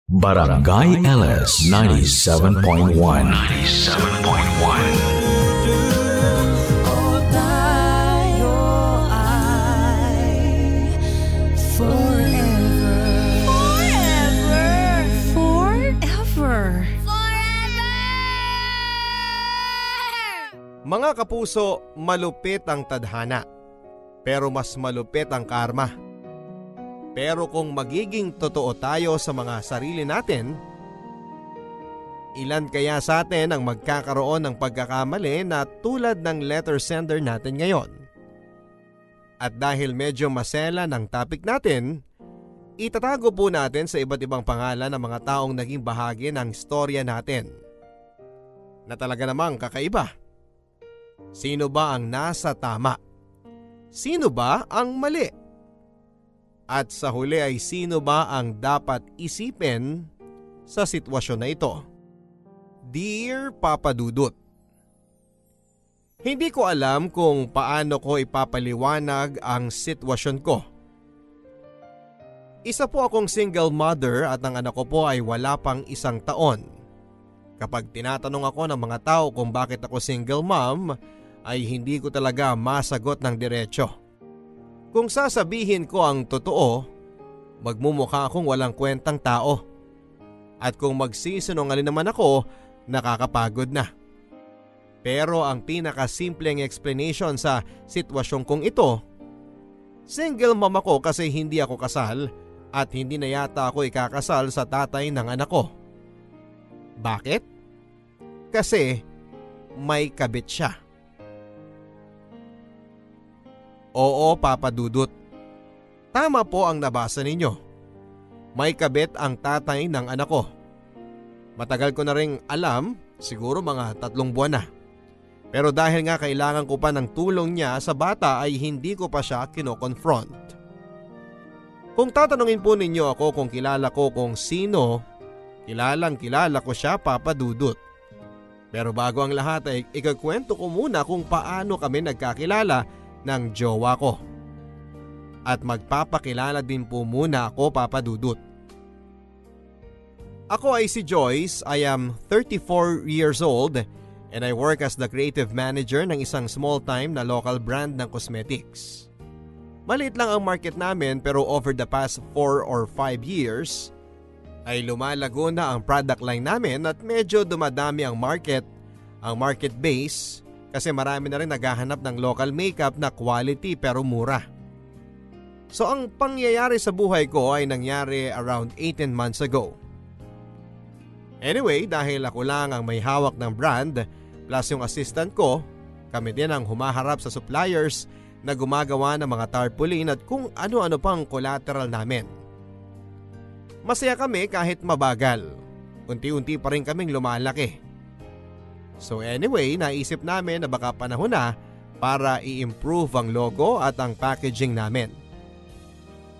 Barangay LS 97.1. 97.1. Mga kapuso, malupit ang tadhana, pero mas malupit ang karma. Pero kung magiging totoo tayo sa mga sarili natin, ilan kaya sa atin ang magkakaroon ng pagkakamali na tulad ng letter sender natin ngayon? At dahil medyo masela ng topic natin, itatago po natin sa iba't ibang pangalan ng mga taong naging bahagi ng istorya natin na talaga namang kakaiba. Sino ba ang nasa tama? Sino ba ang mali? At sa huli ay sino ba ang dapat isipin sa sitwasyon na ito? Dear Papa Dudut, hindi ko alam kung paano ko ipapaliwanag ang sitwasyon ko. Isa po akong single mother at ang anak ko po ay wala pang 1 taon. Kapag tinatanong ako ng mga tao kung bakit ako single mom, ay hindi ko talaga masagot ng diretsyo. Kung sasabihin ko ang totoo, magmumukha akong walang kwentang tao. At kung magsisinungaling naman ako, nakakapagod na. Pero ang pinakasimpleng explanation sa sitwasyon kong ito, single mom ako kasi hindi ako kasal at hindi na yata ako ikakasal sa tatay ng anak ko. Bakit? Kasi may kabit siya. Oo, Papa Dudut. Tama po ang nabasa ninyo. May kabit ang tatay ng anak ko. Matagal ko na ring alam, siguro mga 3 buwan na. Pero dahil nga kailangan ko pa ng tulong niya sa bata ay hindi ko pa siya kino-confront. Kung tatanungin po ninyo ako kung kilala ko kung sino, kilala ko siya, Papa Dudut. Pero bago ang lahat ay ikakwento ko muna kung paano kami nagkakilala ng jowa ko. At magpapakilala din po muna ako, Papa Dudut. Ako ay si Joyce, I am 34 years old and I work as the creative manager ng isang small-time na local brand ng cosmetics. Maliit lang ang market namin pero over the past 4 or 5 years, ay lumalago na ang product line namin at medyo dumadami ang market base kasi marami na rin naghahanap ng local makeup na quality pero mura. So ang pangyayari sa buhay ko ay nangyari around 18 months ago. Anyway, dahil ako lang ang may hawak ng brand plus yung assistant ko, kami din ang humaharap sa suppliers na gumagawa ng mga tarpaulin at kung ano-ano pang collateral namin. Masaya kami kahit mabagal. Unti-unti pa rin kaming lumalaki. So anyway, naisip namin na baka panahon na para i-improve ang logo at ang packaging namin.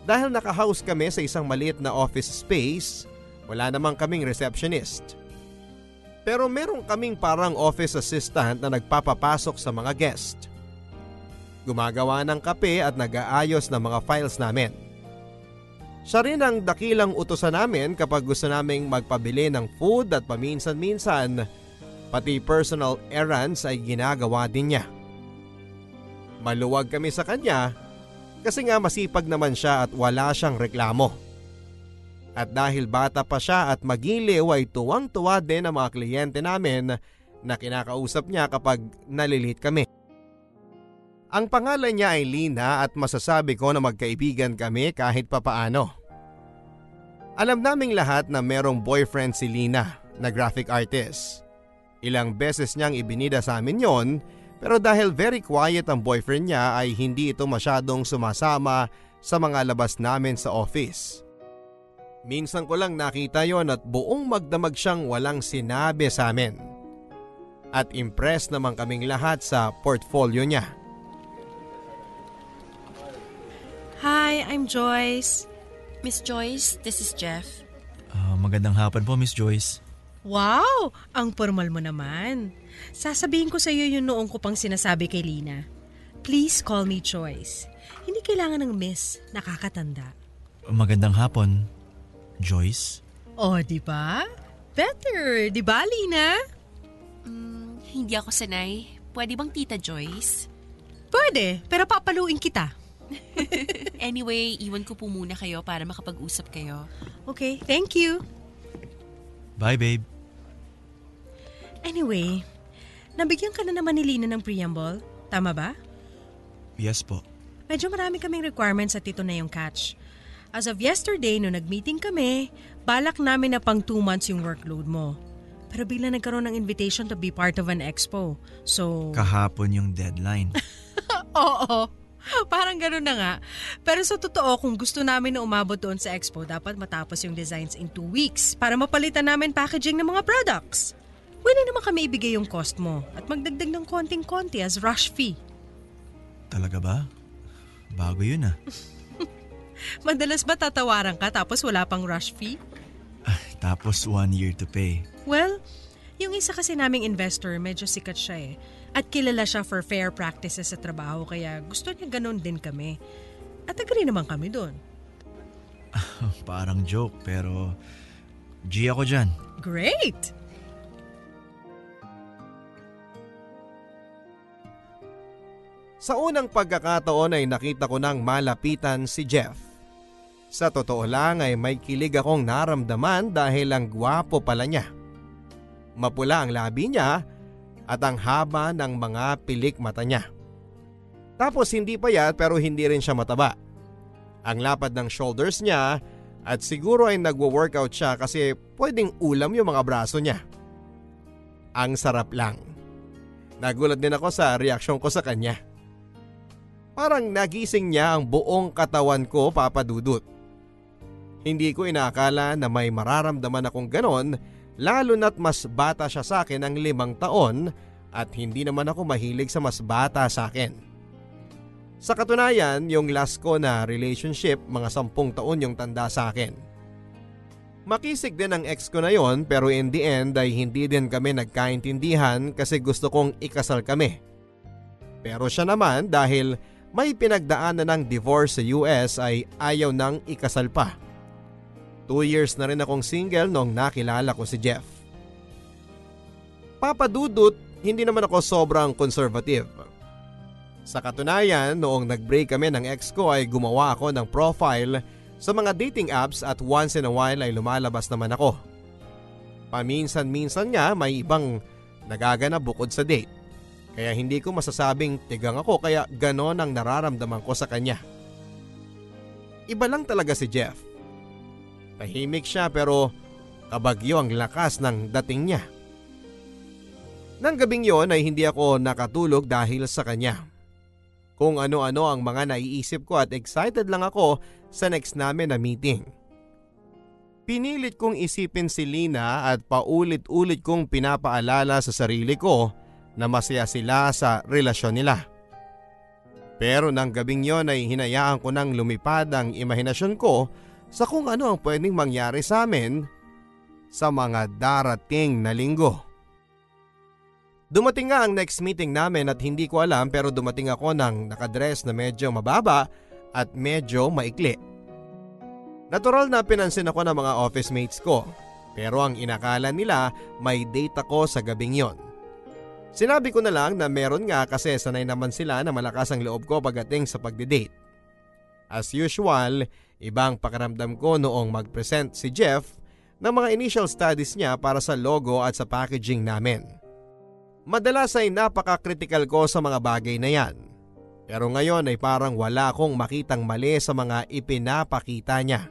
Dahil naka-house kami sa isang maliit na office space, wala namang kaming receptionist. Pero meron kaming parang office assistant na nagpapapasok sa mga guest. Gumagawa ng kape at nag-aayos ng mga files namin. Siya rin ang dakilang utusan namin kapag gusto naming magpabili ng food at paminsan-minsan, pati personal errands ay ginagawa din niya. Maluwag kami sa kanya kasi nga masipag naman siya at wala siyang reklamo. At dahil bata pa siya at magiliw ay tuwang-tuwa din ang mga kliyente namin na kinakausap niya kapag nalilit kami. Ang pangalan niya ay Lina at masasabi ko na magkaibigan kami kahit papaano. Alam naming lahat na merong boyfriend si Lina na graphic artist. Ilang beses niyang ibinida sa amin yon pero dahil very quiet ang boyfriend niya ay hindi ito masyadong sumasama sa mga labas namin sa office. Minsan ko lang nakita yon at buong magdamag siyang walang sinabi sa amin. At impressed naman kaming lahat sa portfolio niya. Hi, I'm Joyce. Miss Joyce, this is Jeff. Magandang hapon po, Miss Joyce. Wow! Ang formal mo naman. Sasabihin ko sa iyo yung noong ko pang sinasabi kay Lina. Please call me Joyce. Hindi kailangan ng miss, nakakatanda. Magandang hapon, Joyce. O, di ba? Better, di ba, Lina? Hindi ako sanay. Pwede bang Tita Joyce? Pwede, pero papaluin kita. Anyway, iwan ko po muna kayo para makapag-usap kayo. Okay, thank you. Bye, babe. Anyway, nabigyan ka na naman ni Lina ng preamble. Tama ba? Yes po. Medyo marami kaming requirements at ito na yung catch. As of yesterday, no nag-meeting kami, balak namin na pang 2 months yung workload mo. Pero bigla nagkaroon ng invitation to be part of an expo. So... Kahapon yung deadline. Oo, parang gano'n na nga. Pero sa totoo, kung gusto namin na umabot doon sa expo, dapat matapos yung designs in 2 weeks para mapalitan namin packaging ng mga products. Willing naman kami ibigay yung cost mo at magdagdag ng konting-konti as rush fee. Talaga ba? Bago yun ah. Madalas ba tatawaran ka tapos wala pang rush fee? Tapos 1 year to pay. Well, yung isa kasi naming investor, medyo sikat siya eh. At kilala siya for fair practices sa trabaho kaya gusto niya ganun din kami. At agree naman kami doon. Parang joke pero G ako dyan. Great! Sa unang pagkakataon ay nakita ko nang malapitan si Jeff. Sa totoo lang ay may kilig akong naramdaman dahil ang gwapo pala niya. Mapula ang labi niya at ang haba ng mga pilik mata niya. Tapos hindi payat pero hindi rin siya mataba. Ang lapad ng shoulders niya at siguro ay nagwo-workout siya kasi pwedeng ulam yung mga braso niya. Ang sarap lang. Nagulat din ako sa reaksyon ko sa kanya. Parang nagising niya ang buong katawan ko, Papa Dudut. Hindi ko inaakala na may mararamdaman akong ganon lalo na't mas bata siya sa akin ng 5 taon at hindi naman ako mahilig sa mas bata sa akin. Sa katunayan, yung last ko na relationship mga 10 taon yung tanda sa akin. Makisig din ang ex ko na yon pero in the end ay hindi din kami nagkaintindihan kasi gusto kong ikasal kami. Pero siya naman dahil may pinagdaanan ng divorce sa US ay ayaw nang ikasal pa. 2 years na rin akong single noong nakilala ko si Jeff. Papa Dudut, hindi naman ako sobrang conservative. Sa katunayan, noong nag-break kami ng ex ko ay gumawa ako ng profile sa mga dating apps at once in a while ay lumalabas naman ako. Paminsan-minsan nga may ibang nagaganap bukod sa date. Kaya hindi ko masasabing tigang ako kaya ganon ang nararamdaman ko sa kanya. Iba lang talaga si Jeff. Tahimik siya pero kabagyo ang lakas ng dating niya. Nang gabing yon ay hindi ako nakatulog dahil sa kanya. Kung ano-ano ang mga naiisip ko at excited lang ako sa next namin na meeting. Pinilit kong isipin si Lina at paulit-ulit kong pinapaalala sa sarili ko na masaya sila sa relasyon nila. Pero nang gabing yon ay hinayaan ko nang lumipad ang imahinasyon ko sa kung ano ang pwedeng mangyari sa amin sa mga darating na linggo. Dumating nga ang next meeting namin at hindi ko alam pero dumating ako ng nakadress na medyo mababa at medyo maikli. Natural na pinansin ako ng mga office mates ko pero ang inakala nila may date ako sa gabing yon. Sinabi ko na lang na meron nga kasi sanay naman sila na malakas ang loob ko pagdating sa pagdidate. As usual, ibang pakiramdam ko noong mag-present si Jeff ng mga initial studies niya para sa logo at sa packaging namin. Madalas ay napaka-critical ko sa mga bagay na yan. Pero ngayon ay parang wala akong makitang mali sa mga ipinapakita niya.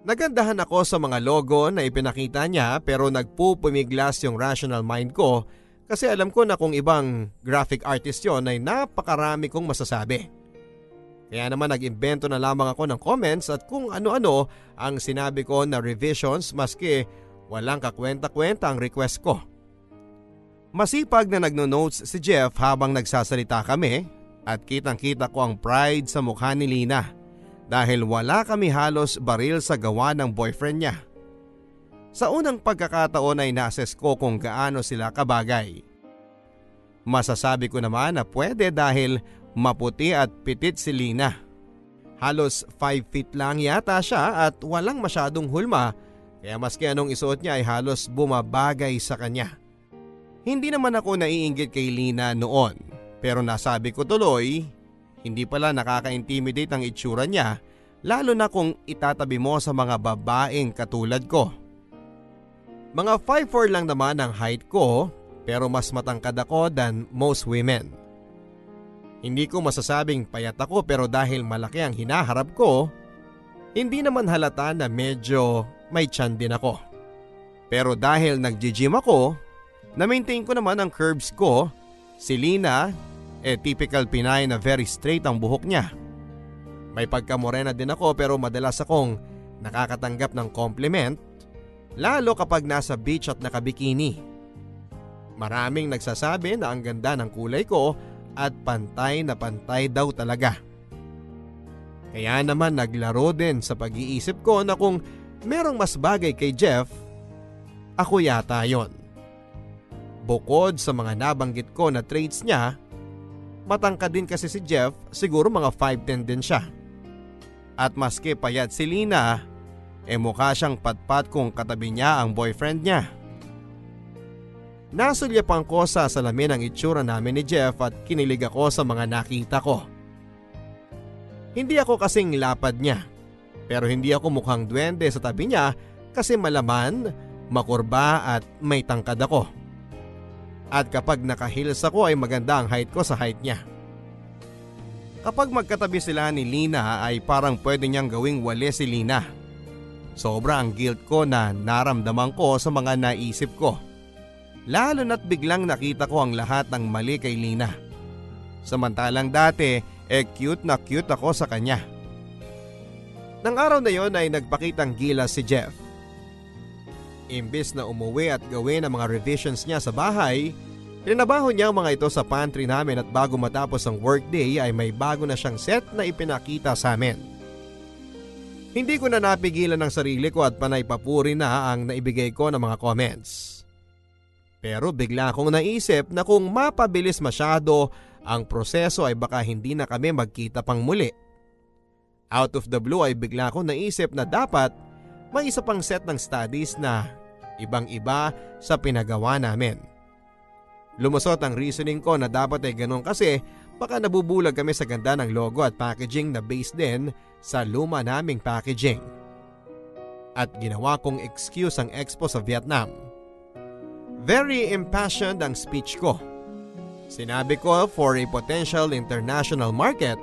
Nagandahan ako sa mga logo na ipinakita niya pero nagpupumiglas yung rational mind ko kasi alam ko na kung ibang graphic artist yon ay napakarami kong masasabi. Kaya naman nag-imbento na lamang ako ng comments at kung ano-ano ang sinabi ko na revisions maski walang kakwenta-kwenta ang request ko. Masipag na nagno-notes si Jeff habang nagsasalita kami at kitang-kita ko ang pride sa mukha ni Lina dahil wala kami halos baril sa gawa ng boyfriend niya. Sa unang pagkakataon ay na-assess ko kung gaano sila kabagay. Masasabi ko naman na pwede dahil maputi at pitit si Lina. Halos 5 feet lang yata siya at walang masyadong hulma Kaya maski anong isuot niya ay halos bumabagay sa kanya. Hindi naman ako naiinggit kay Lina noon, pero nasabi ko tuloy, hindi pala nakaka-intimidate ang itsura niya, lalo na kung itatabi mo sa mga babaeng katulad ko. Mga 5'4" lang naman ang height ko, pero mas matangkad ako than most women. Hindi ko masasabing payat ako, pero dahil malaki ang hinaharap ko, hindi naman halata na medyo may tiyan din ako. Pero dahil nag-gym ako, na-maintain ko naman ang curves ko. Si Lina, typical Pinay na very straight ang buhok niya. May pagkamorena din ako, pero madalas akong nakakatanggap ng compliment, lalo kapag nasa beach at nakabikini. Maraming nagsasabi na ang ganda ng kulay ko at pantay na pantay daw talaga. Kaya naman naglaro din sa pag-iisip ko na kung merong mas bagay kay Jeff, ako yata yon. Bukod sa mga nabanggit ko na traits niya, matangkad din kasi si Jeff, siguro mga 5'10" din siya. At maski payat si Lina, mukha siyang patpat kung katabi niya ang boyfriend niya. Nasulyapan ko sa salamin ang itsura namin ni Jeff at kinilig ako sa mga nakita ko. Hindi ako kasing lapad niya, pero hindi ako mukhang duwende sa tabi niya kasi malaman, makurba at may tangkad ako. At kapag naka-heels ako ay maganda ang height ko sa height niya. Kapag magkatabi sila ni Lina ay parang pwede niyang gawing wale si Lina. Sobra ang guilt ko na naramdaman ko sa mga naisip ko. Lalo na't biglang nakita ko ang lahat ng mali kay Lina. Samantalang dati, cute na cute ako sa kanya. Nang araw na yon ay nagpakitang gilas si Jeff. Imbis na umuwi at gawin ang mga revisions niya sa bahay, trinabaho niya ang mga ito sa pantry namin at bago matapos ang workday ay may bago na siyang set na ipinakita sa amin. Hindi ko na napigilan ang sarili ko at panay papuri na ang naibigay ko ng mga comments. Pero bigla akong naisip na kung mapabilis masyado ang proseso ay baka hindi na kami magkita pang muli. Out of the blue ay bigla akong naisip na dapat may isa pang set ng studies na ibang-iba sa pinagawa namin. Lumusot ang reasoning ko na dapat ay ganun kasi baka nabubulag kami sa ganda ng logo at packaging na based din sa luma naming packaging. At ginawa kong excuse ang expo sa Vietnam. Very impassioned ang speech ko. Sinabi ko for a potential international market,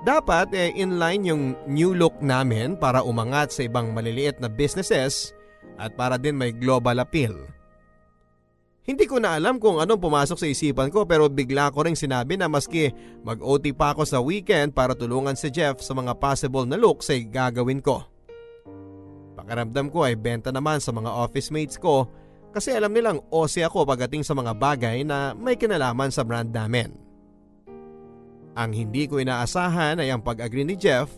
dapat inline yung new look namin para umangat sa ibang maliliit na businesses at para din may global appeal. Hindi ko na alam kung anong pumasok sa isipan ko pero bigla ko ring sinabi na maski mag-OT pa ako sa weekend para tulungan si Jeff sa mga possible na looks ay gagawin ko. Pakiramdam ko ay benta naman sa mga office mates ko kasi alam nilang OC ako pagdating sa mga bagay na may kinalaman sa brand namin. Ang hindi ko inaasahan ay ang pag-agree ni Jeff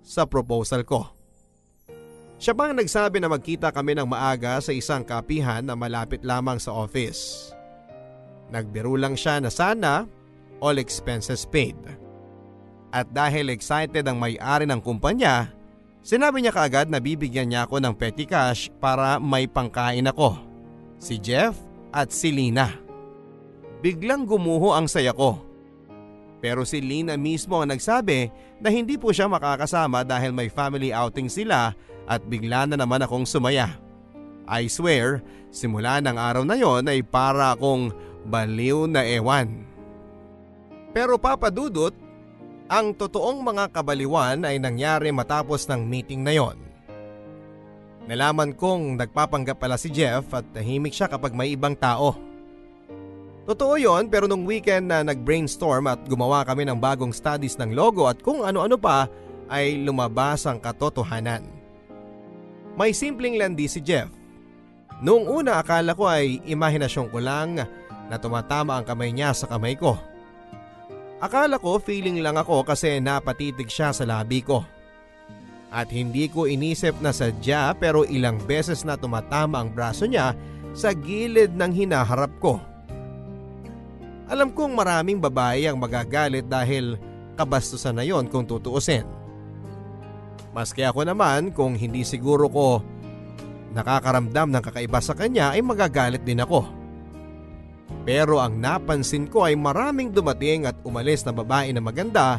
sa proposal ko. Siya pang nagsabi na magkita kami ng maaga sa isang kapihan na malapit lamang sa office. Nagbiro lang siya na sana all expenses paid. At dahil excited ang may-ari ng kumpanya, sinabi niya kaagad na bibigyan niya ako ng petty cash para may pangkain ako, si Jeff at si Lina. Biglang gumuho ang saya ko. Pero si Lina mismo ang nagsabi na hindi po siya makakasama dahil may family outing sila at bigla na naman akong sumaya. I swear, simula ng araw na yon ay para akong baliw na ewan. Pero Papa Dudut, ang totoong mga kabaliwan ay nangyari matapos ng meeting na yon. Nalaman kong nagpapanggap pala si Jeff at tahimik siya kapag may ibang tao. Totoo yon pero nung weekend na nag-brainstorm at gumawa kami ng bagong studies ng logo at kung ano-ano pa ay lumabas ang katotohanan. May simpleng landi si Jeff. Noong una akala ko ay imahinasyon ko lang na tumatama ang kamay niya sa kamay ko. Akala ko feeling lang ako kasi napatitig siya sa labi ko. At hindi ko inisip na sadya pero ilang beses na tumatama ang braso niya sa gilid ng hinaharap ko. Alam kong maraming babae ang magagalit dahil kabastusan na yon kung tutuusin. Maski ako naman kung hindi siguro ko nakakaramdam ng kakaiba sa kanya ay magagalit din ako. Pero ang napansin ko ay maraming dumating at umalis na babae na maganda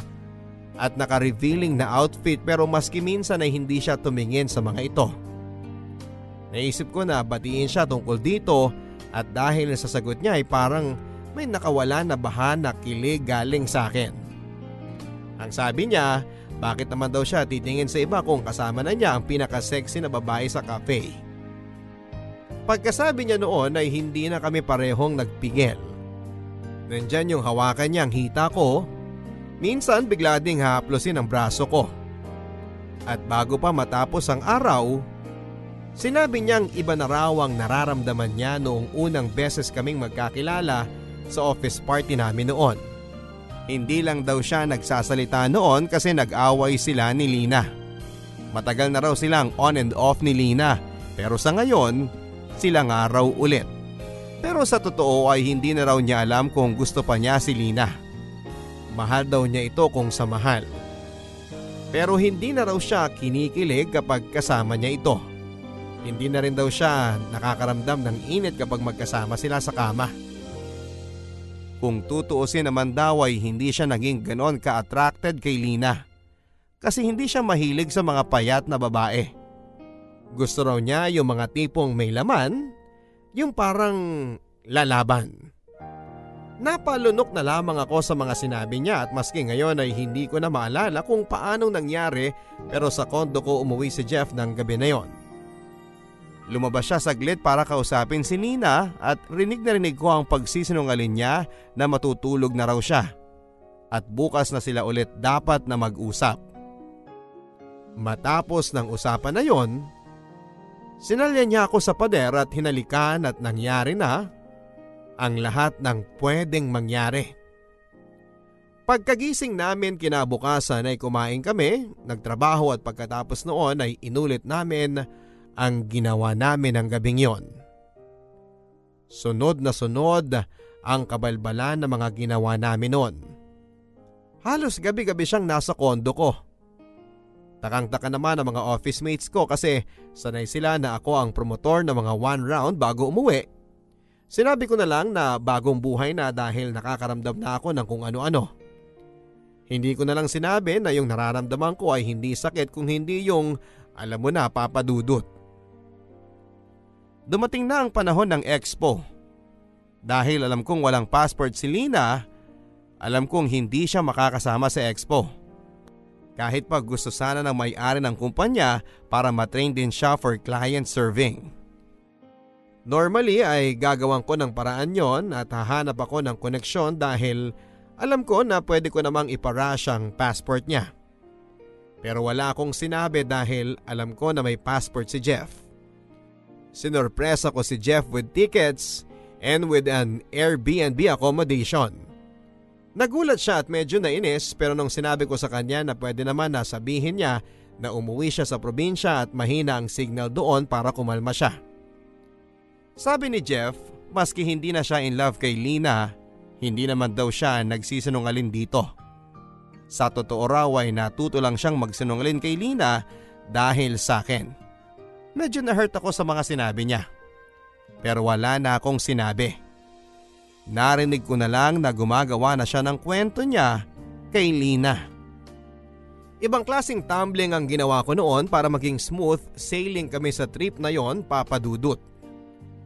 at naka-revealing na outfit, pero maski minsan ay hindi siya tumingin sa mga ito. Naisip ko na batiin siya tungkol dito at dahil sa sagot niya ay parang may nakawala na baha na kilig galing sa akin. Ang sabi niya, bakit naman daw siya titingin sa iba kung kasama na niya ang pinaka-sexy na babae sa cafe. Pagkasabi niya noon ay hindi na kami parehong nagpigil. Nandyan yung hawakan niyang hita ko. Minsan bigla ding haplosin ang braso ko. At bago pa matapos ang araw, sinabi niyang iba na raw ang nararamdaman niya noong unang beses kaming magkakilala sa office party namin noon. Hindi lang daw siya nagsasalita noon kasi nag-away sila ni Lina. Matagal na raw silang on and off ni Lina, pero sa ngayon, sila nga raw ulit. Pero sa totoo ay hindi na raw niya alam kung gusto pa niya si Lina. Mahal daw niya ito kung sa mahal. Pero hindi na raw siya kinikilig kapag kasama niya ito. Hindi na rin daw siya nakakaramdam ng init kapag magkasama sila sa kama. Kung tutuusin naman daw ay hindi siya naging ganon ka-attracted kay Lina. Kasi hindi siya mahilig sa mga payat na babae. Gusto raw niya yung mga tipong may laman, yung parang lalaban. Napalunok na lamang ako sa mga sinabi niya at maski ngayon ay hindi ko na maalala kung paanong nangyari, pero sa kondo ko umuwi si Jeff ng gabi na yon. Lumabas siya saglit para kausapin si Lina at rinig na rinig ko ang pagsisinungaling niya na matutulog na raw siya. At bukas na sila ulit dapat na mag-usap. Matapos ng usapan na yon, sinalya niya ako sa pader at hinalikan at nangyari na ang lahat ng pwedeng mangyari. Pagkagising namin kinabukasan ay kumain kami, nagtrabaho at pagkatapos noon ay inulit namin ang ginawa namin ng gabing yon. Sunod na sunod ang kabalbalan ng mga ginawa namin noon. Halos gabi-gabi siyang nasa kondo ko. Takang-taka naman ang mga office mates ko kasi sanay sila na ako ang promotor ng mga one round bago umuwi. Sinabi ko na lang na bagong buhay na dahil nakakaramdam na ako ng kung ano-ano. Hindi ko na lang sinabi na yung nararamdaman ko ay hindi sakit kung hindi yung alam mo na papadudot. Dumating na ang panahon ng expo. Dahil alam kong walang passport si Lina, alam kong hindi siya makakasama sa expo. Kahit pa gusto sana ng may-ari ng kumpanya para matrain din siya for client serving. Normally ay gagawan ko ng paraan yon at hahanap ako ng koneksyon dahil alam ko na pwede ko namang iparush ang passport niya. Pero wala akong sinabi dahil alam ko na may passport si Jeff. Sinorpresa ko si Jeff with tickets and with an Airbnb accommodation. Nagulat siya at medyo nainis, pero nung sinabi ko sa kanya na pwede naman na sabihin niya na umuwi siya sa probinsya at mahina ang signal doon para kumalma siya. Sabi ni Jeff, maski hindi na siya in love kay Lina, hindi naman daw siya nagsisinungaling dito. Sa totoo raw ay natuto lang siyang magsinungaling kay Lina dahil sa akin. Medyo na-hurt ako sa mga sinabi niya. Pero wala na akong sinabi. Narinig ko na lang na gumagawa na siya ng kwento niya kay Lina. Ibang klaseng tumbling ang ginawa ko noon para maging smooth sailing kami sa trip na yon, papadudot.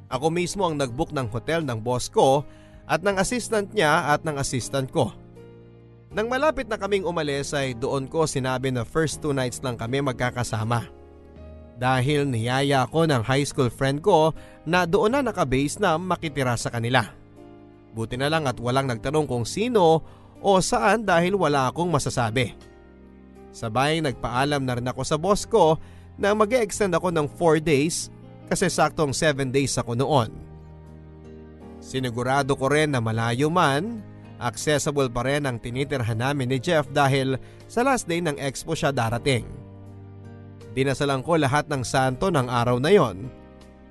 Ako mismo ang nagbook ng hotel ng boss ko at ng assistant niya at ng assistant ko. Nang malapit na kaming umalis ay doon ko sinabi na first 2 nights lang kami magkakasama. Dahil niyaya ako ng high school friend ko na doon na nakabase na makitira sa kanila. Buti na lang at walang nagtanong kung sino o saan dahil wala akong masasabi. Sabay nagpaalam na rin ako sa boss ko na mag-e-extend ako ng 4 days kasi saktong 7 days ako noon. Sinigurado ko rin na malayo man, accessible pa rin ang tinitirhan namin ni Jeff dahil sa last day ng expo siya darating. Dinasalan ko lahat ng santo ng araw na yon.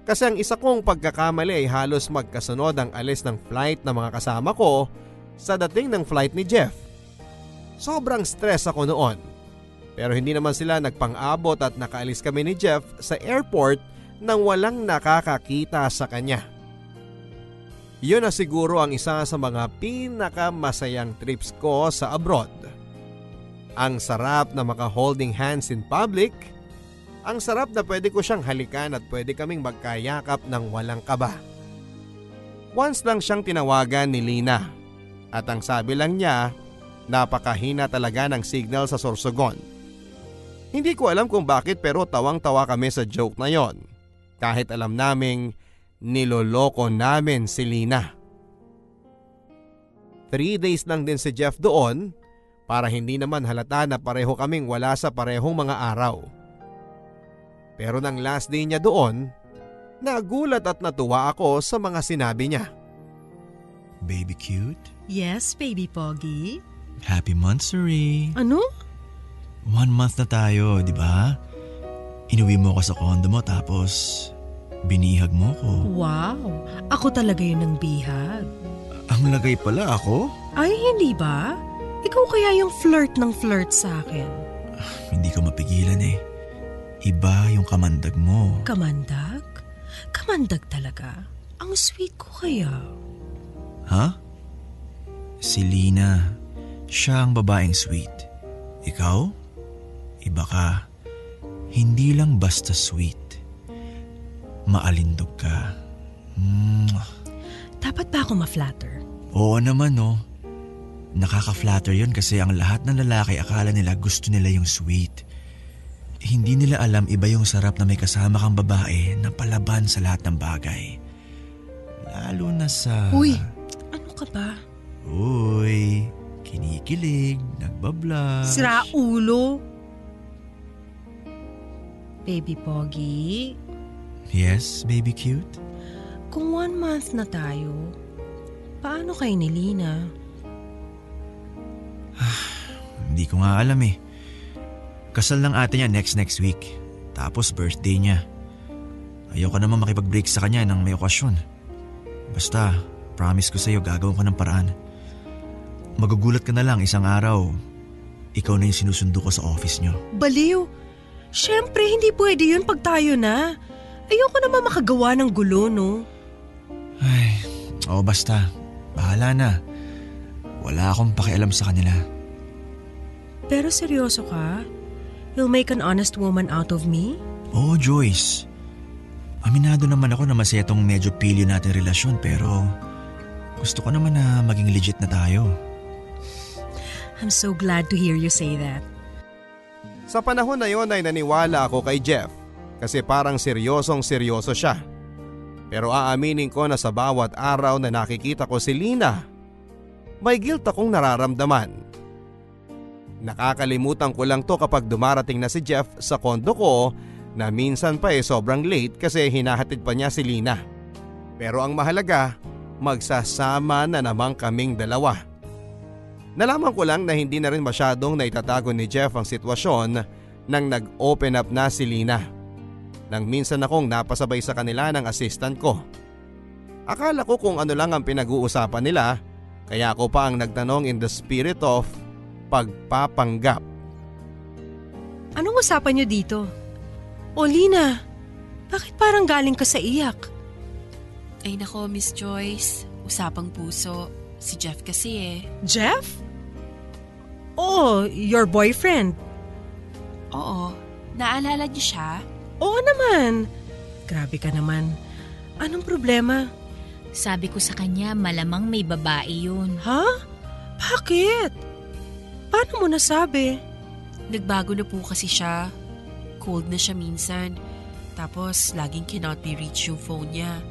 Kasi ang isa kong pagkakamali ay halos magkasunod ang alis ng flight ng mga kasama ko sa dating ng flight ni Jeff. Sobrang stress ako noon. Pero hindi naman sila nagpang-abot at nakaalis kami ni Jeff sa airport nang walang nakakakita sa kanya. Yun na siguro ang isa sa mga pinakamasayang trips ko sa abroad. Ang sarap na maka-holding hands in public. Ang sarap na pwede ko siyang halikan at pwede kaming magkayakap ng walang kaba. Once lang siyang tinawagan ni Lina at ang sabi lang niya, napakahina talaga ng signal sa Sorsogon. Hindi ko alam kung bakit pero tawang-tawa kami sa joke na yon. Kahit alam naming niloloko namin si Lina. 3 days lang din si Jeff doon para hindi naman halata na pareho kaming wala sa parehong mga araw. Pero nang last day niya doon, nagulat at natuwa ako sa mga sinabi niya. Baby cute? Yes, baby Pogi. Happy monthsary. Ano? 1 month na tayo, di ba? Inuwi mo ko sa condo mo tapos binihag mo ko. Wow, ako talaga yun ng bihag. Ang lagay pala ako? Ay, hindi ba? Ikaw kaya yung flirt ng flirt sa akin. Hindi ko mapigilan eh. Iba yung kamandag mo. Kamandag? Kamandag talaga. Ang sweet ko kaya. Ha? Si Lina. Siya ang babaeng sweet. Ikaw? Iba ka. Hindi lang basta sweet. Maalindog ka. Dapat ba ako ma-flatter? Oo naman no. Nakaka-flatter yun kasi ang lahat ng lalaki akala nila gusto nila yung sweet. Hindi nila alam iba yung sarap na may kasama kang babae na palaban sa lahat ng bagay. Lalo na sa... Uy, ano ka ba? Uy, kinikilig, nagbablush. Sira ulo. Baby Pogi, Yes, baby cute? kung 1 month na tayo, paano kay ni Lina? Hindi ko nga alam eh. Kasal ng ate niya next week. Tapos birthday niya. Ayoko naman makipag-break sa kanya nang may okasyon. Basta, promise ko sa'yo gagawin ko ng paraan. Magugulat ka na lang isang araw. Ikaw na yung sinusundo ko sa office niyo. Baliw. Siyempre, hindi pwede yun pag tayo na. Ayoko naman makagawa ng gulo, no? Ay, basta. Bahala na. Wala akong pakialam sa kanila. Pero seryoso ka? You'll make an honest woman out of me? Oo, Joyce. Aminado naman ako na masaya tong medyo pilyo natin relasyon pero gusto ko naman na maging legit na tayo. I'm so glad to hear you say that. Sa panahon na yon ay naniwala ako kay Jeff kasi parang seryosong seryoso siya. Pero aaminin ko na sa bawat araw na nakikita ko si Lina, may guilt akong nararamdaman. Nakakalimutan ko lang to kapag dumarating na si Jeff sa kondo ko na minsan pa sobrang late kasi hinahatid pa niya si Lina. Pero ang mahalaga, magsasama na naman kaming dalawa. Nalaman ko lang na hindi na rin masyadong naitatago ni Jeff ang sitwasyon nang nag-open up na si Lina. Nang minsan akong napasabay sa kanila ng assistant ko. Akala ko kung ano lang ang pinag-uusapan nila, kaya ako pa ang nagtanong in the spirit of pagpapanggap. Anong usapan niyo dito? O Lina, bakit parang galing ka sa iyak? Ay nako, Miss Joyce. Usapang puso. Si Jeff kasi eh. Jeff? Oh, your boyfriend? Oo. Naalala niyo siya? Oo naman. Grabe ka naman. Anong problema? Sabi ko sa kanya, malamang may babae yun. Ha? Bakit? Paano mo nasabi? Nagbago na po kasi siya. Cold na siya minsan. Tapos laging cannot be reached yung phone niya.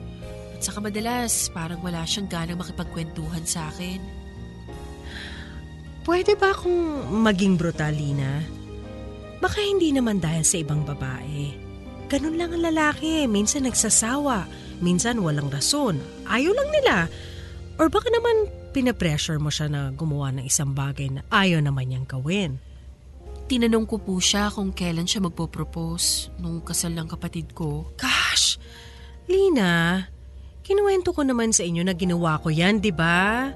At saka madalas parang wala siyang ganang makipagkwentuhan sa akin. Pwede ba akong maging brutal, Lina? Baka hindi naman dahil sa ibang babae. Ganun lang ang lalaki. Minsan nagsasawa. Minsan walang rason. Ayaw lang nila. Or baka naman pinapressure mo siya na gumawa ng isang bagay na ayaw naman niyang gawin. Tinanong ko po siya kung kailan siya magpo-propose nung kasal ng kapatid ko. Gosh! Lina, kinuwento ko naman sa inyo na ginawa ko yan, di ba?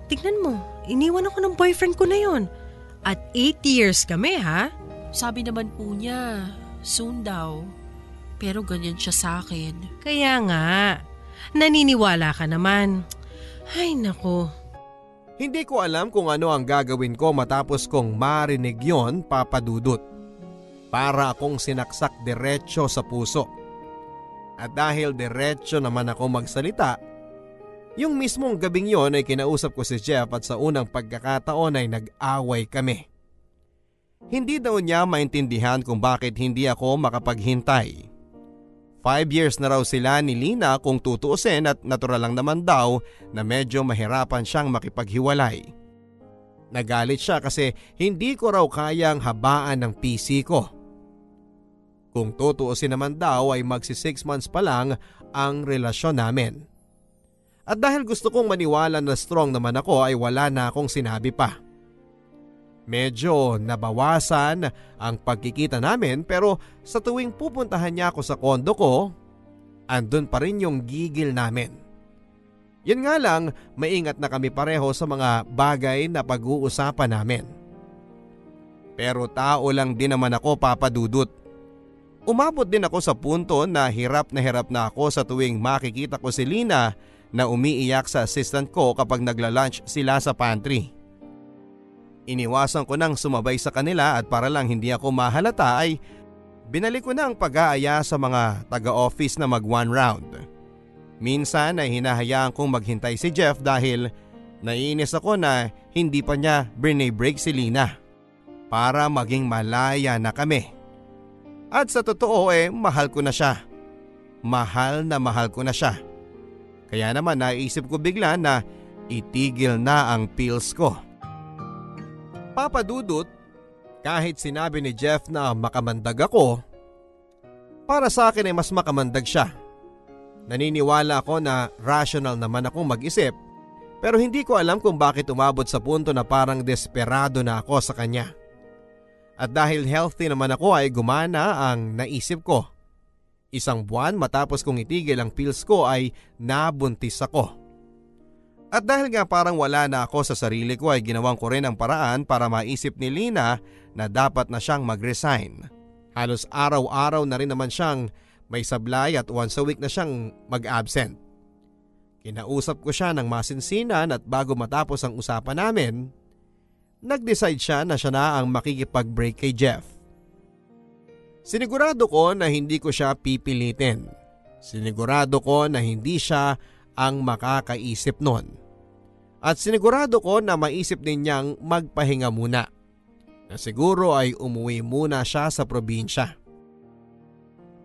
Tignan mo, iniwan ako ng boyfriend ko na yon. At 8 years kami, ha? Sabi naman po niya, soon daw. Pero ganyan siya sa akin. Kaya nga, naniniwala ka naman. Ay nako. Hindi ko alam kung ano ang gagawin ko matapos kong marinig yon, Papa Dudut. Para akong sinaksak diretso sa puso. At dahil diretso naman ako magsalita, yung mismong gabing yon ay kinausap ko si Jeff at sa unang pagkakataon ay nag-away kami. Hindi daw niya maintindihan kung bakit hindi ako makapaghintay. 5 years na raw sila ni Lina kung tutuusin at natural lang naman daw na medyo mahirapan siyang makipaghiwalay. Nagalit siya kasi hindi ko raw kayang habaan ng PC ko. Kung tutuusin naman daw ay magsi 6 months pa lang ang relasyon namin. At dahil gusto kong maniwala na strong naman ako ay wala na akong sinabi pa. Medyo nabawasan ang pagkikita namin pero sa tuwing pupuntahan niya ako sa kondo ko, andun pa rin yung gigil namin. Yun nga lang, maingat na kami pareho sa mga bagay na pag-uusapan namin. Pero tao lang din naman ako, Papa Dudut. Umabot din ako sa punto na hirap na ako sa tuwing makikita ko si Lina na umiiyak sa assistant ko kapag nagla-lunch sila sa pantry. Iniwasan ko nang sumabay sa kanila at para lang hindi ako mahalata ay binalik ko na ang pag-aaya sa mga taga-office na mag-one round. Minsan ay hinahayaan kong maghintay si Jeff dahil naiinis ako na hindi pa niya break si Lina para maging malaya na kami. At sa totoo mahal ko na siya. Mahal ko na siya. Kaya naman naisip ko bigla na itigil na ang pills ko. Papa Dudut, kahit sinabi ni Jeff na makamandag ako, para sa akin ay mas makamandag siya. Naniniwala ako na rational naman akong mag-isip pero hindi ko alam kung bakit umabot sa punto na parang desperado na ako sa kanya. At dahil healthy naman ako ay gumana ang naisip ko. 1 buwan matapos kong itigil ang pills ko ay nabuntis ako. At dahil nga parang wala na ako sa sarili ko ay ginawan ko rin ang paraan para maisip ni Lina na dapat na siyang mag-resign. Halos araw-araw na rin naman siyang may sablay at once a week na siyang mag-absent. Kinausap ko siya ng masinsinan at bago matapos ang usapan namin, nag-decide siya na ang makikipag-break kay Jeff. Sinigurado ko na hindi ko siya pipilitin. Sinigurado ko na hindi siya ang makakaisip nun. At sinigurado ko na maisip din niyang magpahinga muna. Na siguro ay umuwi muna siya sa probinsya.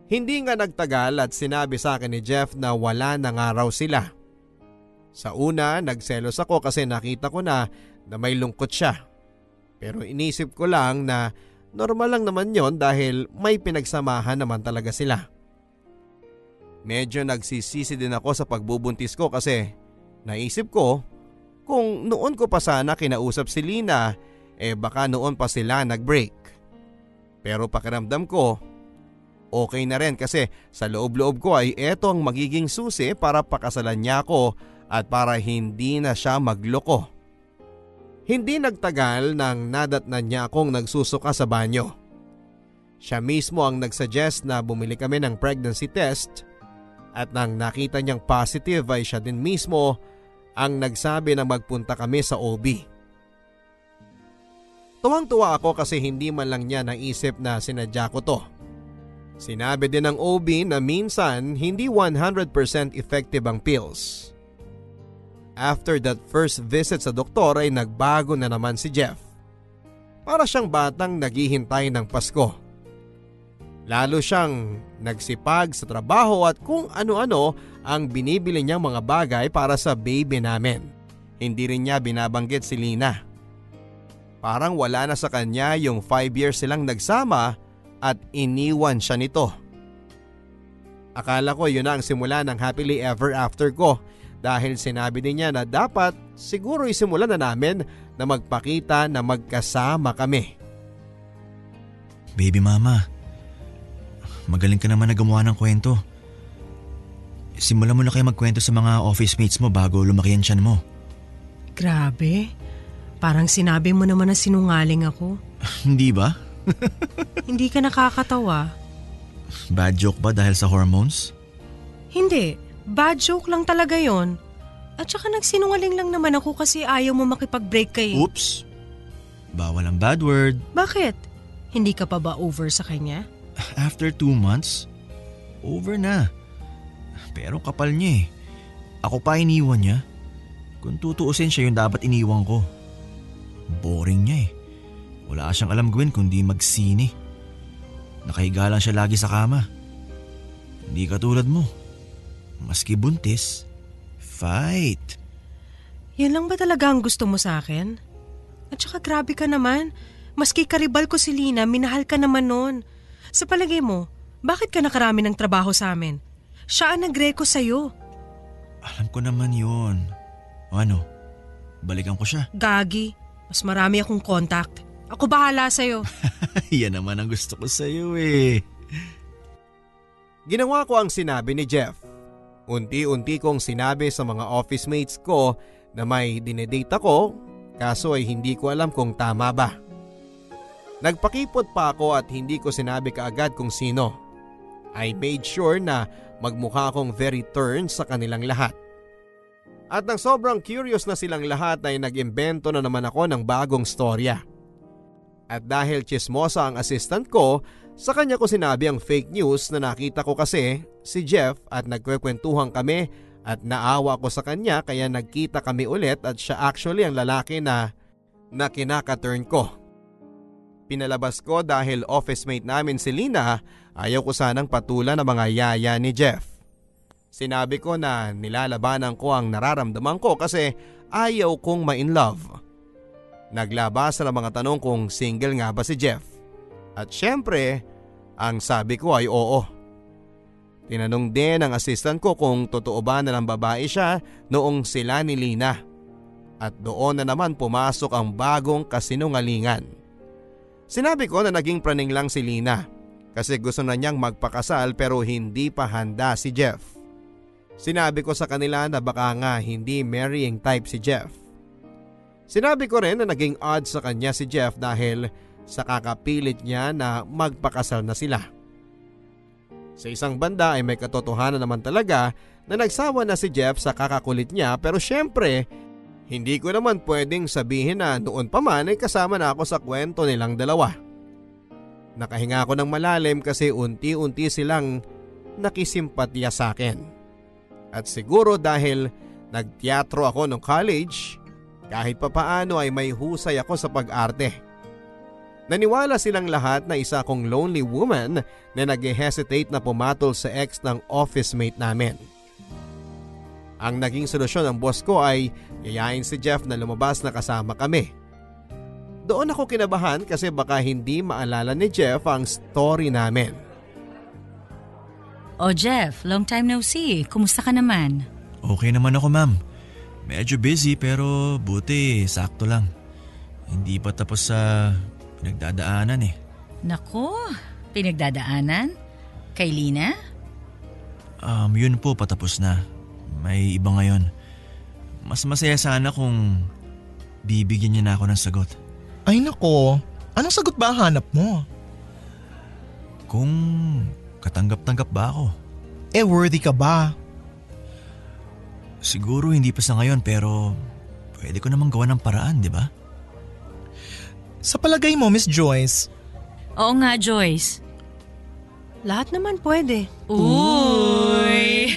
Hindi nga nagtagal at sinabi sa akin ni Jeff na wala na nga raw sila. Sa una, nagselos ako kasi nakita ko na may lungkot siya. Pero inisip ko lang na normal lang naman yon dahil may pinagsamahan naman talaga sila. Medyo nagsisisi din ako sa pagbubuntis ko kasi naisip ko kung noon ko pa sana kinausap si Lina baka noon pa sila nag-break. Pero pakiramdam ko okay na rin kasi sa loob-loob ko ay eto ang magiging susi para pakasalan niya ako at para hindi na siya magloko. Hindi nagtagal nang nadatnan niya akong nagsusuka sa banyo. Siya mismo ang nagsuggest na bumili kami ng pregnancy test at nang nakita niyang positive ay siya din mismo ang nagsabi na magpunta kami sa OB. Tuwang-tuwa ako kasi hindi man lang niya naisip na sinadya ko to. Sinabi din ng OB na minsan hindi 100% effective ang pills. After that first visit sa doktor ay nagbago na naman si Jeff. Para siyang batang naghihintay ng Pasko. Lalo siyang nagsipag sa trabaho at kung ano-ano ang binibili niyang mga bagay para sa baby namin. Hindi rin niya binabanggit si Lina. Parang wala na sa kanya yung 5 years silang nagsama at iniwan siya nito. Akala ko yun na ang simula ng happily ever after ko. Dahil sinabi din niya na dapat siguro isimulan na namin na magpakita na magkasama kami. Baby mama, magaling ka naman na gumawa ng kwento. Simulan mo na kayo magkwento sa mga office mates mo bago lumaki ang tiyan mo. Grabe, parang sinabi mo naman na sinungaling ako. Hindi ba? Hindi ka nakakatawa. Bad joke ba dahil sa hormones? Hindi, bad joke lang talaga yon. At saka nagsinungaling lang naman ako kasi ayaw mo makipag-break kay... Oops! Bawal ang bad word. Bakit? Hindi ka pa ba over sa kanya? After 2 months, over na. Pero kapal niya eh. Ako pa iniwan niya. Kung tutuusin siya yung dapat iniwan ko. Boring niya eh. Wala siyang alam gawin kundi magsini. Nakahiga lang siya lagi sa kama. Hindi katulad mo. Maski buntis, fight. Yan lang ba talaga ang gusto mo sa akin? At saka grabe ka naman. Maski karibal ko si Lina, minahal ka naman nun. Sa palagay mo, bakit ka nakarami ng trabaho sa amin? Siya ang nagreko sa'yo. Alam ko naman yun. O ano, balikan ko siya. Gagi, mas marami akong contact. Ako bahala sa'yo. Yan naman ang gusto ko sa'yo eh. Ginawa ko ang sinabi ni Jeff. Unti-unti kong sinabi sa mga office mates ko na may dinedate ako, kaso ay hindi ko alam kung tama ba. Nagpakipot pa ako at hindi ko sinabi kaagad kung sino. I made sure na magmukha akong very turned sa kanilang lahat. At nang sobrang curious na silang lahat ay nag-imbento na naman ako ng bagong storya. At dahil chismosa ang assistant ko, sa kanya ko sinabi ang fake news na nakita ko kasi si Jeff at nagkwekwentuhan kami at naawa ko sa kanya kaya nagkita kami ulit at siya actually ang lalaki na kinaka-turn ko. Pinalabas ko dahil office mate namin si Lina, ayaw ko sanang patulan ng mga yaya ni Jeff. Sinabi ko na nilalabanan ko ang nararamdaman ko kasi ayaw kong ma-in love. Naglabas ng mga tanong kung single nga ba si Jeff. At syempre, ang sabi ko ay oo. Tinanong din ng assistant ko kung totoo ba na ng babae siya noong sila ni Lina. At doon na naman pumasok ang bagong kasinungalingan. Sinabi ko na naging praning lang si Lina kasi gusto na niyang magpakasal pero hindi pa handa si Jeff. Sinabi ko sa kanila na baka nga hindi marrying type si Jeff. Sinabi ko rin na naging odd sa kanya si Jeff dahil sa kakapilit niya na magpakasal na sila. Sa isang banda ay may katotohanan naman talaga na nagsawa na si Jeff sa kakakulit niya pero syempre hindi ko naman pwedeng sabihin na noon pa man ay kasama na ako sa kwento nilang dalawa. Nakahinga ako ng malalim kasi unti-unti silang nakisimpatya sa akin. At siguro dahil nagteatro ako nung college, kahit papaano ay may husay ako sa pag-arte. Naniwala silang lahat na isa akong lonely woman na nag-hesitate na pumatol sa ex ng office mate namin. Ang naging solusyon ng boss ko ay yayain si Jeff na lumabas na kasama kami. Doon ako kinabahan kasi baka hindi maalala ni Jeff ang story namin. O Jeff, long time no see. Kumusta ka naman? Okay naman ako ma'am. Medyo busy pero buti sakto lang. Hindi pa tapos sa pinagdadaanan eh. Nako, pinagdadaanan? Kay Lina? Yun po patapos na. May iba ngayon. Mas masaya sana kung bibigyan niya na ako ng sagot. Ay nako, anong sagot ba hanap mo? Kung katanggap-tanggap ba ako? Worthy ka ba? Siguro hindi pa sa ngayon pero pwede ko namang gawa ng paraan, di ba? Sa palagay mo, Miss Joyce? Oo nga, Joyce. Lahat naman pwede. Uy!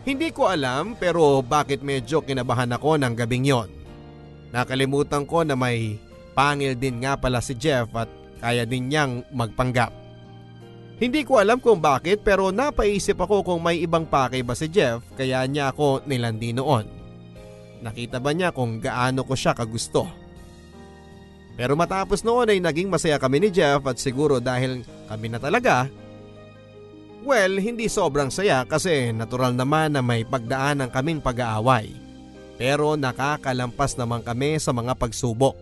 Hindi ko alam pero bakit medyo kinabahan ako ng gabing yon. Nakalimutan ko na may pangil din nga pala si Jeff at kaya din niyang magpanggap. Hindi ko alam kung bakit pero napaisip ako kung may ibang pakay ba si Jeff kaya niya ako nilandi noon. Nakita ba niya kung gaano ko siya kagusto? Pero matapos noon ay naging masaya kami ni Jeff at siguro dahil kami na talaga. Well, hindi sobrang saya kasi natural naman na may pagdaanan kaming pag-aaway. Pero nakakalampas naman kami sa mga pagsubok.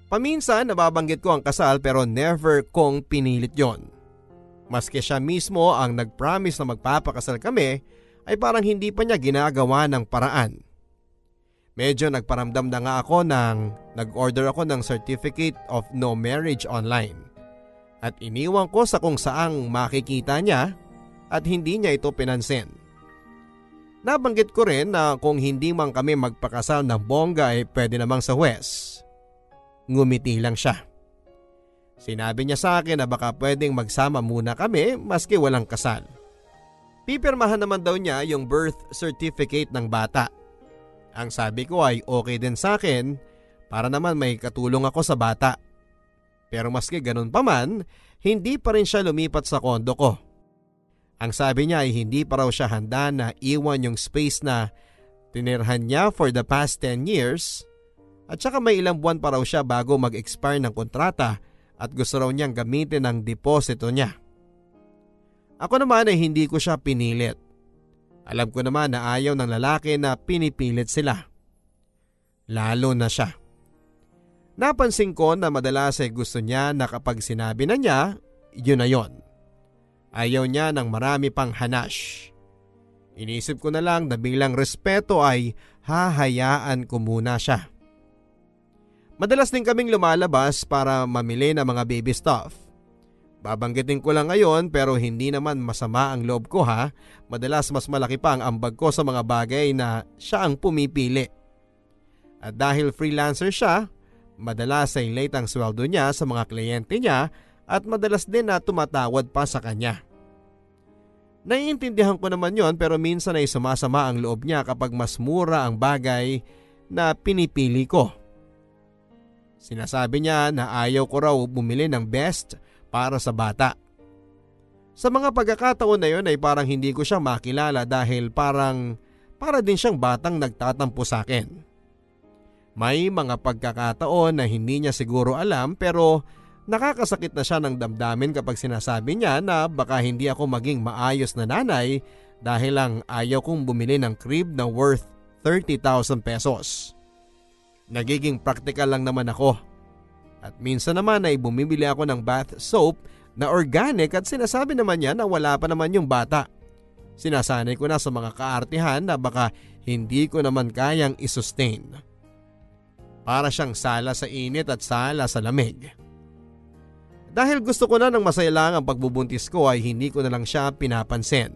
Paminsan nababanggit ko ang kasal pero never kong pinilit yon. Maski siya mismo ang nag-promise na magpapakasal kami ay parang hindi pa niya ginagawa ng paraan. Medyo nagparamdam na nga ako nang nag-order ako ng Certificate of No Marriage online. at iniwan ko sa kung saang makikita niya at hindi niya ito pinansin. Nabanggit ko rin na kung hindi man kami magpakasal ng bongga ay pwede namang sa huwes. Ngumiti lang siya. Sinabi niya sa akin na baka pwedeng magsama muna kami maski walang kasal. Pipirmahan naman daw niya yung birth certificate ng bata. Ang sabi ko ay okay din sa akin para naman may katulong ako sa bata. Pero maski ganun pa man, hindi pa rin siya lumipat sa kondo ko. Ang sabi niya ay hindi pa raw siya handa na iwan yung space na tinirhan niya for the past 10 years at saka may ilang buwan pa raw siya bago mag-expire ng kontrata at gusto raw niyang gamitin ang deposito niya. Ako naman ay hindi ko siya pinilit. Alam ko naman na ayaw ng lalaki na pinipilit sila. Lalo na siya. Napansin ko na madalas ay gusto niya na kapag sinabi na niya, yun na yun. Ayaw niya ng marami pang hanash. Inisip ko na lang na bilang respeto ay hahayaan ko muna siya. Madalas din kaming lumalabas para mamili ng mga baby stuff. Babanggitin ko lang ngayon pero hindi naman masama ang loob ko ha. Madalas mas malaki pa ang ambag ko sa mga bagay na siya ang pumipili. At dahil freelancer siya, madalas ay late ang sweldo niya sa mga kliyente niya at madalas din na tumatawad pa sa kanya. Naiintindihan ko naman yon pero minsan ay sumasama ang loob niya kapag mas mura ang bagay na pinipili ko. Sinasabi niya na ayaw ko raw bumili ng best para sa bata. Sa mga pagkakataon na yon ay parang hindi ko siya makilala dahil para din siyang batang nagtatampo sa akin. May mga pagkakataon na hindi niya siguro alam pero nakakasakit na siya ng damdamin kapag sinasabi niya na baka hindi ako maging maayos na nanay dahil lang ayaw kong bumili ng crib na worth 30,000 pesos. Nagiging practical lang naman ako. At minsan naman ay bumibili ako ng bath soap na organic at sinasabi naman niya na wala pa naman yung bata. Sinasanay ko na sa mga kaartihan na baka hindi ko naman kayang isustain. Para siyang sala sa init at sala sa lamig. Dahil gusto ko na ng masaya lang ang pagbubuntis ko ay hindi ko na lang siya pinapansin.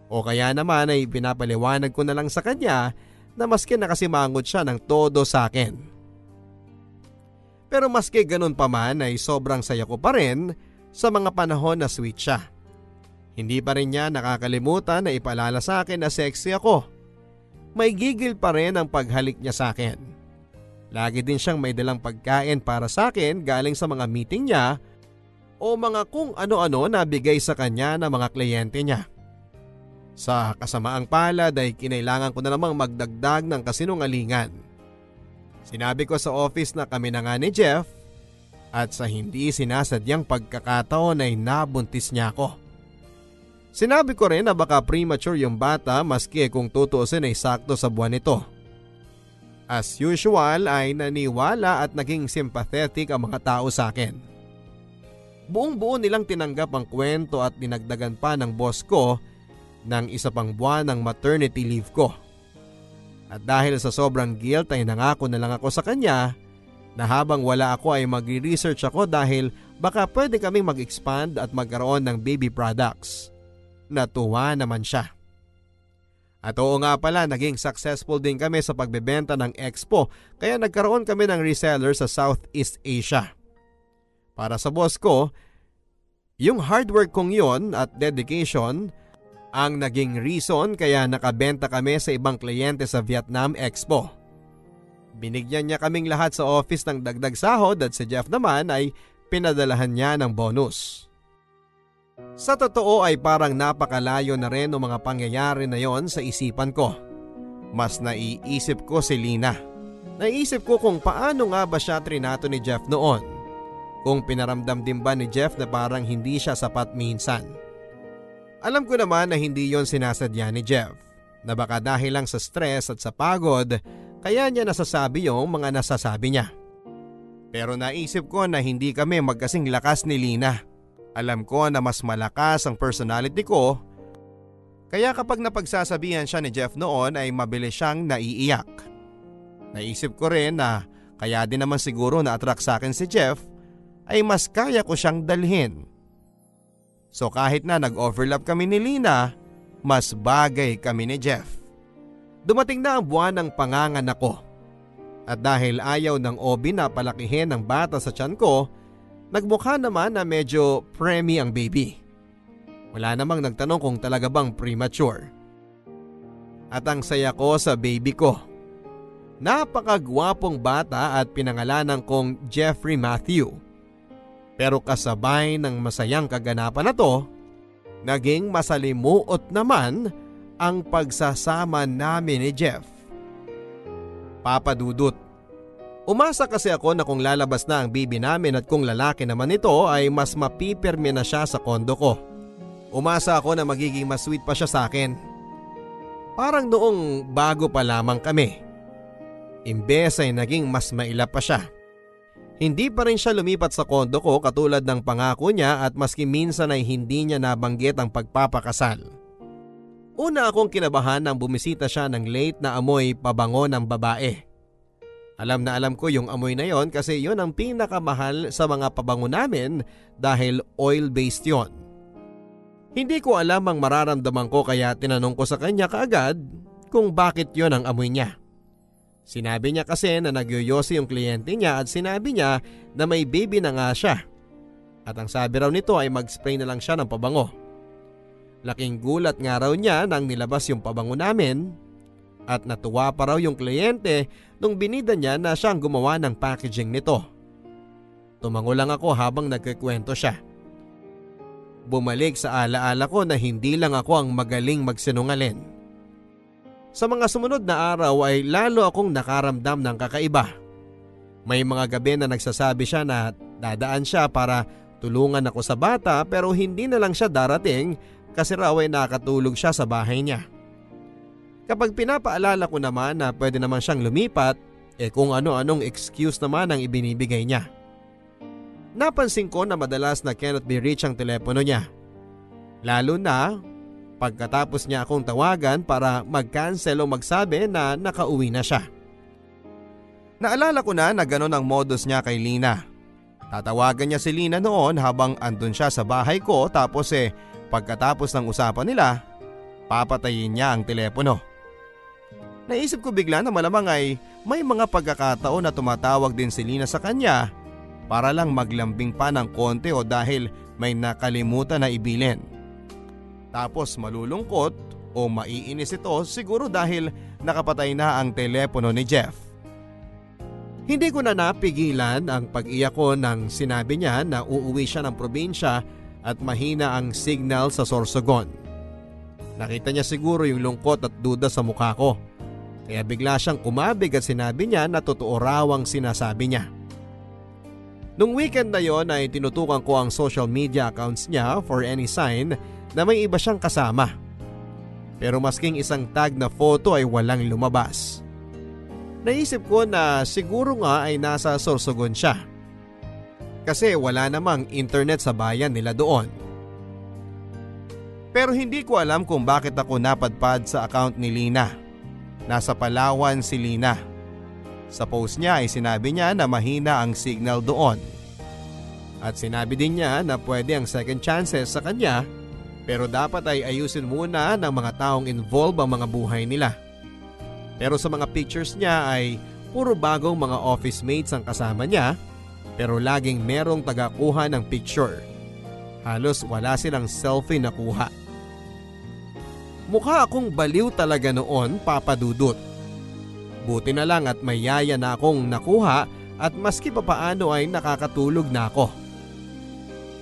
O kaya naman ay pinapaliwanag ko na lang sa kanya na maski nakasimangot siya ng todo sa akin. Pero maski ganun pa man ay sobrang saya ko pa rin sa mga panahon na sweet siya. Hindi pa rin niya nakakalimutan na ipaalala sa akin na sexy ako. May gigil pa rin ang paghalik niya sa akin. Lagi din siyang may dalang pagkain para sa akin galing sa mga meeting niya o mga kung ano-ano na bigay sa kanya ng mga kliyente niya. Sa kasamaang palad ay kinailangan ko na namang magdagdag ng kasinungalingan. Sinabi ko sa office na kami na nga ni Jeff at sa hindi sinasadyang pagkakataon ay nabuntis niya ako. Sinabi ko rin na baka premature yung bata maski kung tutuusin ay sakto sa buwan nito. As usual ay naniwala at naging sympathetic ang mga tao sa akin. Buong-buo nilang tinanggap ang kwento at dinagdagan pa ng boss ko ng isa pang buwan ng maternity leave ko. At dahil sa sobrang guilt ay nangako na lang ako sa kanya na habang wala ako ay magre-research ako dahil baka pwede kaming mag-expand at magkaroon ng baby products. Natuwa naman siya. At oo nga pala, naging successful din kami sa pagbebenta ng expo kaya nagkaroon kami ng reseller sa Southeast Asia. Para sa boss ko, yung hard work kong yon at dedication ang naging reason kaya nakabenta kami sa ibang kliyente sa Vietnam Expo. Binigyan niya kaming lahat sa office ng dagdag sahod at si Jeff naman ay pinadalahan niya ng bonus. Sa totoo ay parang napakalayo na rin ang mga pangyayari na yon sa isipan ko. Mas naiisip ko si Lina. Naisip ko kung paano nga ba siya trinato ni Jeff noon. Kung pinaramdam din ba ni Jeff na parang hindi siya sapat minsan. Alam ko naman na hindi yon sinasadya ni Jeff. Na baka dahil lang sa stress at sa pagod kaya niya nasasabi yung mga nasasabi niya. Pero naisip ko na hindi kami magkasing lakas ni Lina. Alam ko na mas malakas ang personality ko, kaya kapag napagsasabihan siya ni Jeff noon ay mabilis siyang naiiyak. Naisip ko rin na kaya din naman siguro na-attract sa akin si Jeff ay mas kaya ko siyang dalhin. So kahit na nag-overlap kami ni Lina, mas bagay kami ni Jeff. Dumating na ang buwan ng panganganak ko. At dahil ayaw ng OB na palakihin ng bata sa tiyan ko, nagmukha naman na medyo preemie ang baby. Wala namang nagtanong kung talaga bang premature. At ang saya ko sa baby ko. Napakagwapong bata at pinangalanan kong Jeffrey Matthew. Pero kasabay ng masayang kaganapan na to, naging masalimuot naman ang pagsasama namin ni Jeff. Papa Dudut, umasa kasi ako na kung lalabas na ang baby namin at kung lalaki naman ito ay mas mapipirme na siya sa kondo ko. Umasa ako na magiging mas sweet pa siya sa akin. Parang noong bago pa lamang kami. Imbes ay naging mas mailap pa siya. Hindi pa rin siya lumipat sa kondo ko katulad ng pangako niya at maski minsan ay hindi niya nabanggit ang pagpapakasal. Una akong kinabahan nang bumisita siya ng late na amoy pabango ng babae. Alam na alam ko yung amoy na yon kasi yon ang pinakamahal sa mga pabango namin dahil oil-based yon. Hindi ko alam ang mararamdaman ko kaya tinanong ko sa kanya kaagad kung bakit yon ang amoy niya. Sinabi niya kasi na nagyoyosi yung kliyente niya at sinabi niya na may baby na nga siya. At ang sabi raw nito ay mag-spray na lang siya ng pabango. Laking gulat nga raw niya nang nilabas yung pabango namin at natuwa pa raw yung kliyente nung binida niya na siyang gumawa ng packaging nito. Tumango lang ako habang nagkikwento siya. Bumalik sa alaala ko na hindi lang ako ang magaling magsinungaling. Sa mga sumunod na araw ay lalo akong nakaramdam ng kakaiba. May mga gabi na nagsasabi siya na dadaan siya para tulungan ako sa bata pero hindi na lang siya darating kasi raw ay nakatulog siya sa bahay niya. Kapag pinapaalala ko naman na pwede naman siyang lumipat, kung ano-anong excuse naman ang ibinibigay niya. Napansin ko na madalas na cannot be reached ang telepono niya. Lalo na pagkatapos niya akong tawagan para mag-cancel o magsabi na nakauwi na siya. Naalala ko na gano'n ang modus niya kay Lina. Tatawagan niya si Lina noon habang andun siya sa bahay ko tapos pagkatapos ng usapan nila, papatayin niya ang telepono. Naisip ko bigla na malamang ay may mga pagkakataon na tumatawag din si Lina sa kanya para lang maglambing pa ng konti o dahil may nakalimutan na ibilin. Tapos malulungkot o maiinis ito siguro dahil nakapatay na ang telepono ni Jeff. Hindi ko na napigilan ang pag-iyak ko nang sinabi niya na uuwi siya ng probinsya at mahina ang signal sa Sorsogon. Nakita niya siguro yung lungkot at duda sa mukha ko. Kaya bigla siyang kumabig at sinabi niya na totoo raw ang sinasabi niya. Nung weekend na yon ay tinutukan ko ang social media accounts niya for any sign na may iba siyang kasama. Pero masking isang tag na photo ay walang lumabas. Naisip ko na siguro nga ay nasa Sorsogon siya. Kasi wala namang internet sa bayan nila doon. Pero hindi ko alam kung bakit ako napadpad sa account ni Lina. Nasa Palawan si Lina. Sa post niya ay sinabi niya na mahina ang signal doon. At sinabi din niya na pwede ang second chances sa kanya pero dapat ay ayusin muna ng mga taong involved ang mga buhay nila. Pero sa mga pictures niya ay puro bagong mga office mates ang kasama niya pero laging merong tagakuha ng picture. Halos wala silang selfie na kuha. Mukha akong baliw talaga noon, Papa Dudut. Buti na lang at may yaya na akong nakuha at maski papaano ay nakakatulog na ako.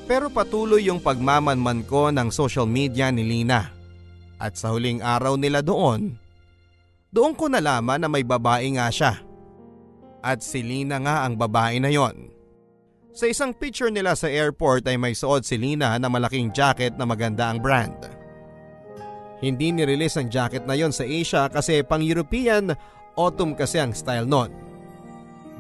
Pero patuloy yung pagmamanman ko ng social media ni Lina. At sa huling araw nila doon ko nalaman na may babae nga siya. At si Lina nga ang babae na yon. Sa isang picture nila sa airport ay may suot si Lina na malaking jacket na maganda ang brand. Hindi nirelease ang jacket na yon sa Asia kasi pang-European autumn kasi ang style nun.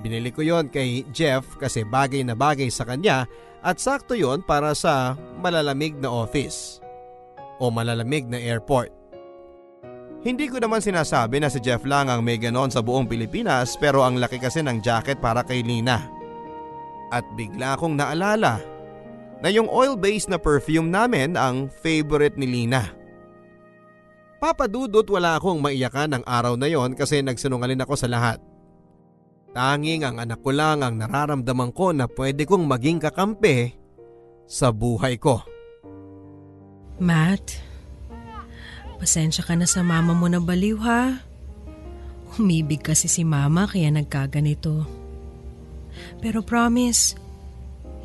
Binili ko yon kay Jeff kasi bagay na bagay sa kanya at sakto yon para sa malalamig na office o malalamig na airport. Hindi ko naman sinasabi na si Jeff lang ang may ganon sa buong Pilipinas pero ang laki kasi ng jacket para kay Lina. At bigla kong naalala na yung oil-based na perfume namin ang favorite ni Lina. Papadudot, wala akong maiyakan ng araw na yon kasi nagsinungaling ako sa lahat. Tanging ang anak ko lang ang nararamdaman ko na pwede kong maging kakampi sa buhay ko. Matt, pasensya ka na sa mama mo na baliw ha. Umibig kasi si mama kaya nagkaganito. Pero promise,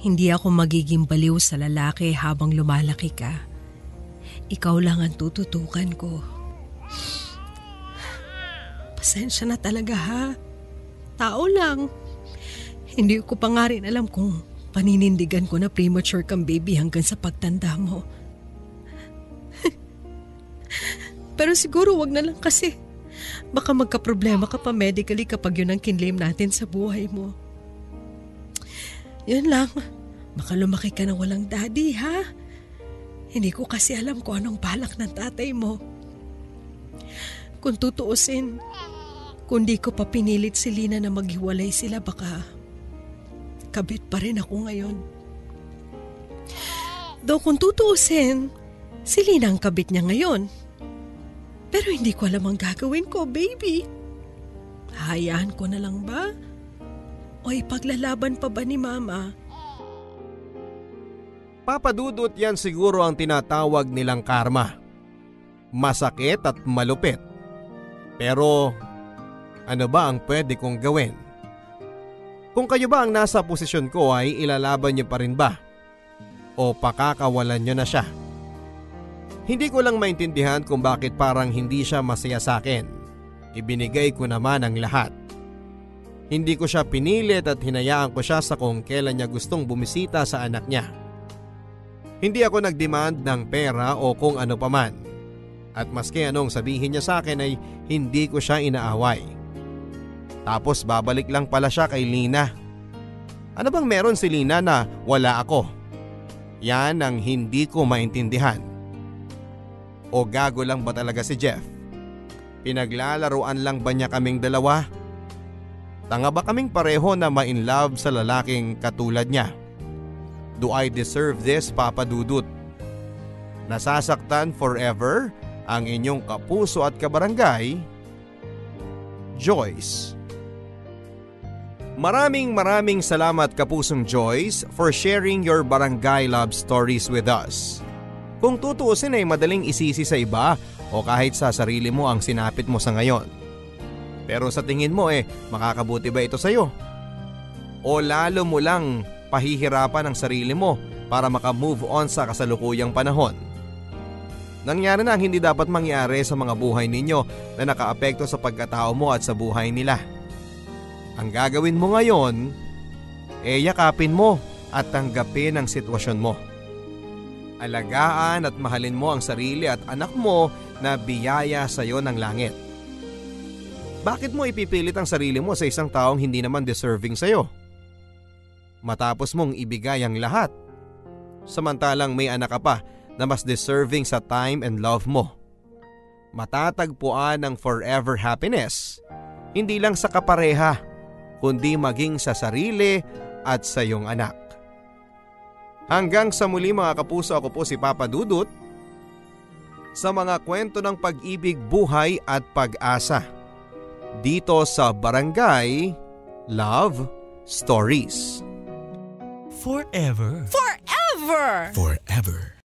hindi ako magiging baliw sa lalaki habang lumalaki ka. Ikaw lang ang tututukan ko. Pasensya na talaga ha. Tao lang. Hindi ko pa nga rin alam kung paninindigan ko na premature kang baby hanggang sa pagtanda mo. Pero siguro wag na lang kasi. Baka magka-problema ka pa medically kapag yun ang kinlaim natin sa buhay mo. Yun lang. Baka lumaki ka na walang daddy, ha? Hindi ko kasi alam kung anong balak ng tatay mo. Kung tutuusin, kung di ko pa pinilit si Lina na maghiwalay sila, baka kabit pa rin ako ngayon. Though kung tutuusin, si Lina ang kabit niya ngayon. Pero hindi ko alam ang gagawin ko, baby. Hayaan ko na lang ba? O ipaglalaban pa ba ni mama? Papadudot, yan siguro ang tinatawag nilang karma. Masakit at malupit. Pero ano ba ang pwede kong gawin? Kung kayo ba ang nasa posisyon ko ay ilalaban niyo pa rin ba? O pakakawalan niyo na siya? Hindi ko lang maintindihan kung bakit parang hindi siya masaya sa akin. Ibinigay ko naman ang lahat. Hindi ko siya pinilit at hinayaan ko siya sa kung kailan niya gustong bumisita sa anak niya. Hindi ako nagdemand ng pera o kung ano paman. At maski anong sabihin niya sa akin ay hindi ko siya inaaway. Tapos babalik lang pala siya kay Lina. Ano bang meron si Lina na wala ako? Yan ang hindi ko maintindihan. O gago lang ba talaga si Jeff? Pinaglalaruan lang ba niya kaming dalawa? Tanga ba kaming pareho na ma-inlove sa lalaking katulad niya? Do I deserve this, Papa Dudut? Nasasaktan forever ang inyong kapuso at kabarangay, Joyce. Maraming salamat, kapusong Joyce, for sharing your barangay love stories with us. Kung tutuusin ay madaling isisi sa iba o kahit sa sarili mo ang sinapit mo sa ngayon. Pero sa tingin mo makakabuti ba ito sa'yo? O lalo mo lang pahihirapan ang sarili mo para makamove on sa kasalukuyang panahon? Nangyari na ang hindi dapat mangyari sa mga buhay ninyo na nakaapekto sa pagkatao mo at sa buhay nila. Ang gagawin mo ngayon, yakapin mo at tanggapin ang sitwasyon mo. Alagaan at mahalin mo ang sarili at anak mo na biyaya sa iyo ng langit. Bakit mo ipipilit ang sarili mo sa isang taong hindi naman deserving sa iyo? Matapos mong ibigay ang lahat, samantalang may anak ka pa na mas deserving sa time and love mo. Matatagpuan ang forever happiness, hindi lang sa kapareha, kundi maging sa sarili at sa iyong anak. Hanggang sa muli mga kapuso, ako po si Papa Dudut sa mga kwento ng pag-ibig, buhay at pag-asa dito sa Barangay Love Stories. Forever. Forever! Forever.